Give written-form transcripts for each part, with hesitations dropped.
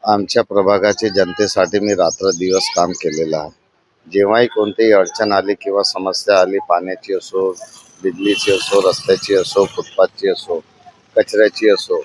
आमच्या प्रभागाच्या जनतेसाठी मी रात्रदिवस काम केलेलं आहे. जेव्हाही कोणतीही अडचण आली किंवा समस्या आली, पाण्याची असो, बिजलीची असो, रस्त्याची असो, फुटपाथची असो, कचऱ्याची असो,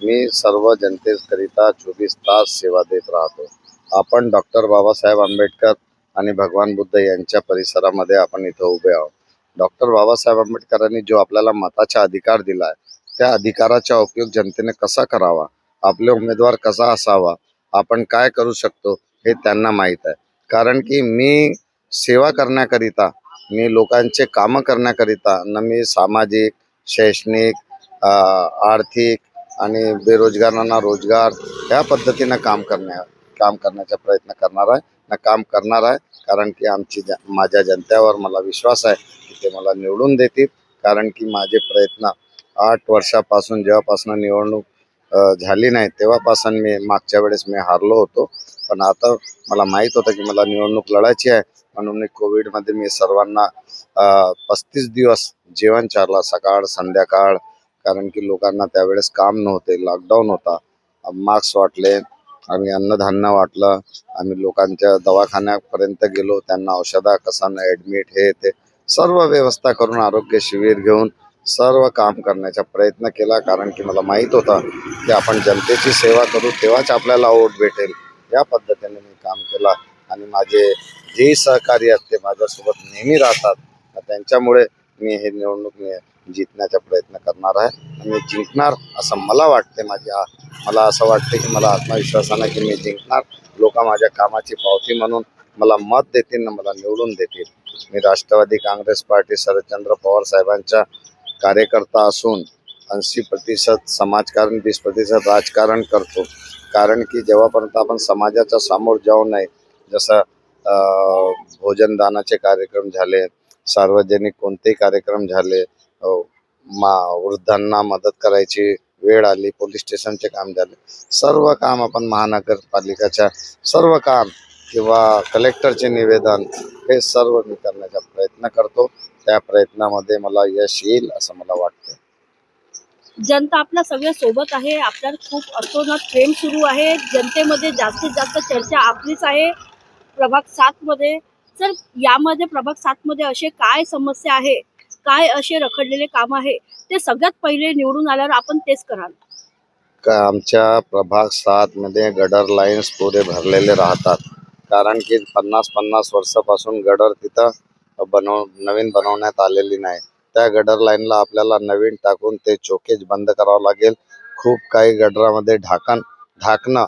मी सर्व जनतेकरिता 24 तास सेवा देत राहतो. आपण डॉक्टर बाबासाहेब आंबेडकर आणि भगवान बुद्ध यांच्या परिसरामध्ये आपण इथं उभे आहोत. डॉक्टर बाबासाहेब आंबेडकरांनी जो आपल्याला मताचा अधिकार दिला आहे, त्या अधिकाराचा उपयोग जनतेने कसा करावा, आपले उमेदवार कसा असावा, आपण काय करू शकतो हे त्यांना माहीत आहे. कारण की मी सेवा करण्याकरिता, मी लोकांचे कामं करण्याकरिता न मी सामाजिक, शैक्षणिक, आर्थिक आणि बेरोजगारांना रोजगार ह्या पद्धतीनं काम करण्याचा प्रयत्न करणार आहे ना काम करणार आहे. कारण की माझ्या जनतेवर मला विश्वास आहे की ते मला निवडून देतील. कारण की माझे प्रयत्न 8 वर्षापासून जेव्हापासून निवडणूक झाली नाही तेव्हापासून मी मागच्या वेळेस मी हारलो होतो. पण आता मला माहीत होतं की मला निवडणूक लढायची आहे, म्हणून मी कोविडमध्ये मी सर्वांना 35 दिवस जेवण चारला, सकाळ संध्याकाळ. कारण की लोकांना त्यावेळेस काम नव्हते, लॉकडाऊन होता. मास्क वाटले, आम्ही अन्नधान्य वाटलं, आम्ही लोकांच्या दवाखान्यापर्यंत गेलो, त्यांना औषधा कसानं ॲडमिट हे ते सर्व व्यवस्था करून आरोग्य शिबिर घेऊन सर्व काम करण्याचा प्रयत्न केला. कारण की मला माहीत होतं की आपण जनतेची सेवा करू तेव्हाच आपल्याला वोट भेटेल. या पद्धतीने मी काम केला आणि माझे जे सहकारी आहेत ते माझ्यासोबत नेहमी राहतात. त्यांच्यामुळे मी हे निवडणूक जिंकण्याचा प्रयत्न करणार आहे आणि मी जिंकणार असं मला वाटते. मला असं वाटते की मला आत्मविश्वासानं की मी जिंकणार. लोक माझ्या कामाची पावती म्हणून मला मत देतील ना मला निवडून देतील. मी राष्ट्रवादी काँग्रेस पार्टी शरदचंद्र पवार साहेबांचा कार्यकर्ता असून 80% समाजकारण, 20% राजकारण करतो. कारण की जेव्हापर्यंत आपण समाजाच्या समोर जाऊ नये, जसं भोजनदानाचे कार्यक्रम झाले, सार्वजनिक कोणतेही कार्यक्रम झाले, वृद्धांना मदत करायची वेळ आली, पोलीस स्टेशनचे काम झाले, सर्व काम आपण महानगरपालिकेच्या सर्व काम किंवा कलेक्टरचे निवेदन हे सर्व मी करण्याचा प्रयत्न करतो. त्या प्रयत्नामध्ये मला यश येईल असं मला वाटतं. जनता आपल्या सगळ्या सोबत आहे. आपल्याला खूप अतोनात प्रेम सुरू आहे. जनतेमध्ये जास्तीत जास्त चर्चा आपलीच आहे प्रभाग 7 मध्ये. तर यामध्ये प्रभाग 7 मध्ये असे काय समस्या आहे, काय असे रखडलेले काम आहे, ते सगळ्यात पहिले निवडून आल्यावर आपण तेच कराल. आमच्या प्रभाग 7 मध्ये गडर लाईन्स पुरे भरलेले राहतात. कारण की 50-50 वर्षापासून गडर तिथं नवीन बनवण्यात आलेली नाही. त्या गडर लाईनला आपल्याला नवीन टाकून ते चोकेज बंद करावं लागेल. खूप काही गडरामध्ये ढाकणं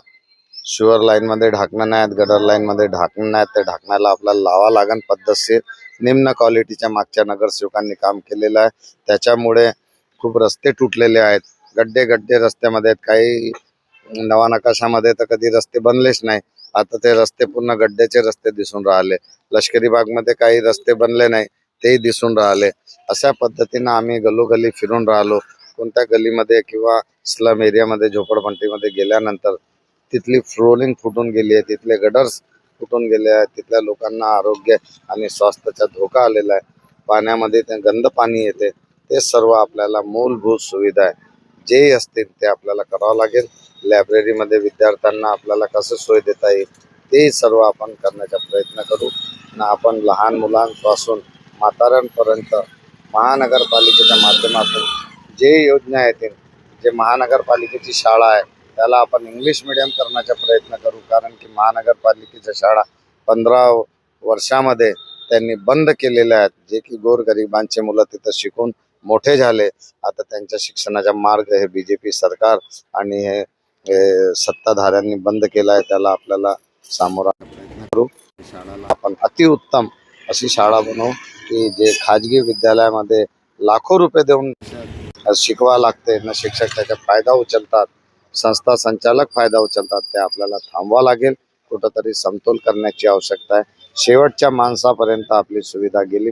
शुअर लाईनमध्ये ढाकणं नाहीत, गडर लाईनमध्ये ढाकणं नाहीत. ते ढाकण्याला आपल्याला लावा लागेल पद्धतशीर. निम्न क्वालिटीच्या मागच्या नगरसेवकांनी काम केलेलं आहे. त्याच्यामुळे खूप रस्ते तुटलेले आहेत, गड्डे रस्त्यामध्ये आहेत. काही नवा नकाशामध्ये तर कधी रस्ते बनलेच नाही. आता ते रस्ते पूर्ण गड्ड्याचे रस्ते दिसून राहिले. लष्करी बागमध्ये काही रस्ते बनले नाही, तेही दिसून राहिले. अशा पद्धतीनं आम्ही गल्लोगल्ली फिरून राहिलो. कोणत्या गलीमध्ये किंवा स्लम एरियामध्ये झोपडपट्टीमध्ये गेल्यानंतर तिथली फ्लोरिंग फुटून गेली आहे, तिथले गडर्स फुटून गेले आहेत, तिथल्या लोकांना आरोग्य आणि स्वास्थ्याचा धोका आलेला आहे. पाण्यामध्ये ते गंद पाणी येते. ते सर्व आपल्याला मूलभूत सुविधा आहे, जे असतील ते आपल्याला करावं लागेल. लायब्ररीमध्ये विद्यार्थ्यांना आपल्याला कसं सोय देता येईल ते सर्व आपण करण्याचा प्रयत्न करू. ना आपण लहान मुलांपासून म्हाताऱ्यांपर्यंत महानगरपालिकेच्या माध्यमातून जे योजना येतील, जे महानगरपालिकेची शाळा आहे त्याला आपण इंग्लिश मिडियम करण्याचा प्रयत्न करू. कारण की महानगरपालिकेच्या शाळा 15 वर्षामध्ये त्यांनी बंद केलेल्या आहेत, जे की गोरगरिबांचे मुलं तिथं शिकून मोठे झाले. आता त्यांच्या शिक्षणाचा मार्ग हे BJP सरकार आणि हे सत्ताधाऱ्यांनी बंद केला आहे. त्याला आपल्याला सामोरा प्रयत्न करू. शाळाला आपण अतिउत्तम अशी शाळा बनवू की जे खाजगी विद्यालयामध्ये लाखो रुपये देऊन शिकवा लागते ना, शिक्षक त्याचा फायदा उचलतात, संस्था संचालक फायदा उचलतात. ते आपल्याला थांबवा लागेल. कुठंतरी समतोल करण्याची आवश्यकता आहे. शेवटच्या माणसापर्यंत आपली सुविधा गेली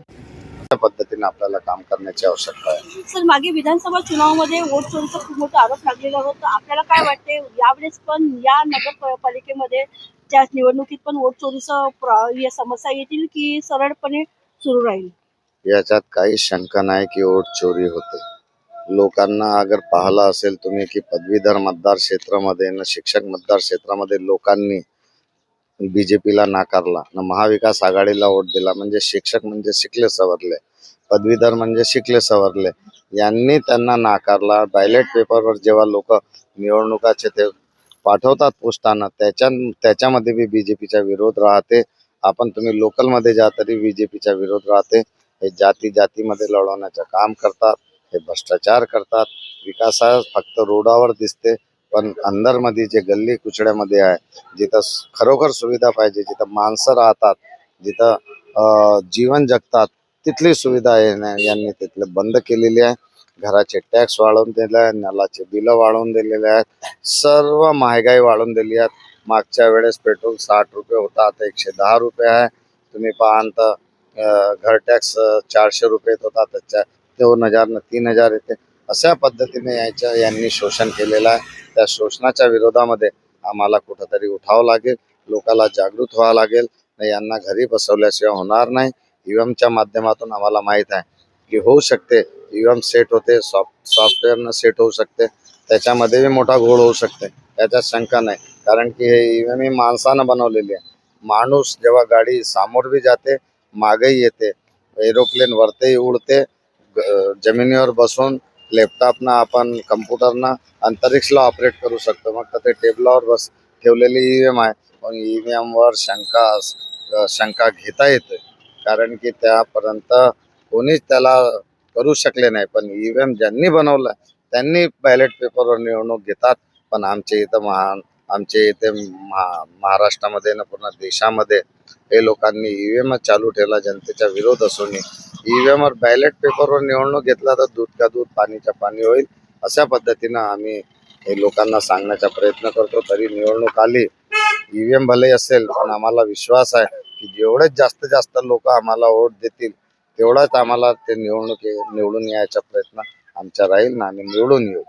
पद्धतीने आपल्याला काम करण्याची आवश्यकता आहे. सर, मागे विधानसभा चुनावामध्ये वोट चोरीचा खूप मोठा आरोप लागलेला होता. आपल्याला काय वाटते यावेळेस पण या नगरपालिकेमध्ये त्या निवडणुकीत पण वोट चोरीचा समस्या येतील की सरळपणे सुरू राहील? याच्यात काही शंका नाही की वोट चोरी होते. लोकांना अगर पाहिलं असेल तुम्ही की पदवीधर मतदार क्षेत्रामध्ये न शिक्षक मतदार क्षेत्रामध्ये लोकांनी बीजेपीला नाकारला न महाविकास आघाडीला वोट दिला. म्हणजे शिक्षक म्हणजे शिकले सवरले, पदवीधर म्हणजे शिकले सवरले, यांनी त्यांना नाकारला. बॅलेट पेपरवर जेव्हा लोक निवडणुकाचे ते पाठवतात पोस्टानं, त्याच्यामध्ये बी बीजेपीचा विरोध राहते. आपण तुम्ही लोकलमध्ये जा तरी बीजेपीचा विरोध राहते. हे जातीमध्ये लढवण्याचं काम करतात, हे भ्रष्टाचार करतात. विकास फक्त रोडावर दिसते, पण अंदरमध्ये जे गल्ली कुचड्यामध्ये आहे, जिथं खरोखर सुविधा पाहिजे, जिथं माणसं राहतात, जिथं जीवन जगतात, तिथली सुविधा यांनी तिथले बंद केलेली आहे. घराचे टॅक्स वाढवून दिले आहे, नलाचे बिलं वाढवून दिलेले आहेत, सर्व महागाई वाढवून दिली आहे. मागच्या वेळेस पेट्रोल 60 रुपये होता, आता 110 रुपये आहे. तुम्ही पाहान तर घर टॅक्स 400 रुपये होता, त्याच्या 2000 न 3000 येते. अशा पद्धतीने यांनी शोषण केलेलं आहे. त्या शोषणाच्या विरोधामध्ये आम्हाला कुठंतरी उठावं लागेल, लोकांना जागृत व्हावं लागेल. यांना घरी बसवल्याशिवाय होणार नाही. ईव्हीएमच्या माध्यमातून आम्हाला माहीत आहे की होऊ शकते, ईव्हीएम सेट होते, सॉफ्टवेअरनं सेट होऊ शकते, त्याच्यामध्ये बी मोठा घोळ होऊ शकते, याच्यात शंका नाही. कारण की हे ईव्हीएम ही माणसानं बनवलेली आहे. माणूस जेव्हा गाडी सामोर बी जाते, मागेही येते, एरोप्लेन वरती उडते, जमिनीवर बसून लॅपटॉपनं आपण कम्प्युटरनं अंतरिक्षला ऑपरेट करू शकतो. मग तर ते टेबलावर बस ठेवलेली ईव्हीएम आहे, पण ईव्हीएमवर शंका घेता येते. कारण की त्यापर्यंत कोणीच त्याला करू शकले नाही. पण ईव्हीएम ज्यांनी बनवलं त्यांनी बॅलेट पेपरवर निवडणूक घेतात. पण आमच्या इथे महाराष्ट्रामध्ये ना पूर्ण देशामध्ये हे लोकांनी ईव्हीएम चालू ठेवला जनतेचा विरोध असून. ईव्हीएमवर बॅलेट पेपरवर निवडणूक घेतला तर दूध का दूध पाणीचा पाणी होईल. अशा पद्धतीनं आम्ही हे लोकांना सांगण्याचा प्रयत्न करतो. तरी निवडणूक आली, ईव्हीएम भले असेल, पण आम्हाला विश्वास आहे की जेवढेच जास्तीत जास्त लोक आम्हाला वोट देतील तेवढाच आम्हाला ते निवडून यायचा प्रयत्न आमचा राहील ना आम्ही निवडून येऊ.